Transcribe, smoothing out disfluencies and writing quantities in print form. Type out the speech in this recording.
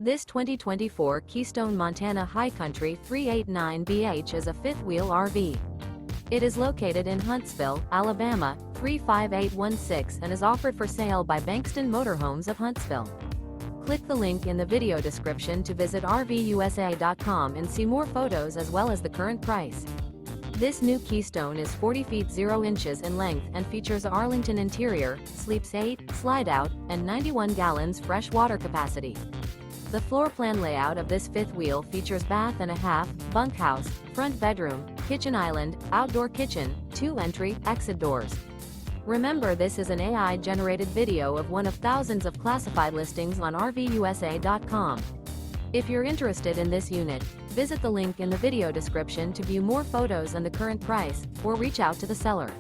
This 2024 Keystone Montana High Country 389BH is a fifth-wheel RV. It is located in Huntsville, Alabama, 35816 and is offered for sale by Bankston Motorhomes of Huntsville. Click the link in the video description to visit RVUSA.com and see more photos as well as the current price. This new Keystone is 40 feet 0 inches in length and features a ARLINGTON interior, sleeps 8, Slideout, and 91 gallons fresh water capacity. The floor plan layout of this fifth wheel features bath and a half, bunkhouse, front bedroom, kitchen island, outdoor kitchen, 2 entry, exit doors. Remember, this is an AI-generated video of one of thousands of classified listings on RVUSA.com. If you're interested in this unit, visit the link in the video description to view more photos and the current price, or reach out to the seller.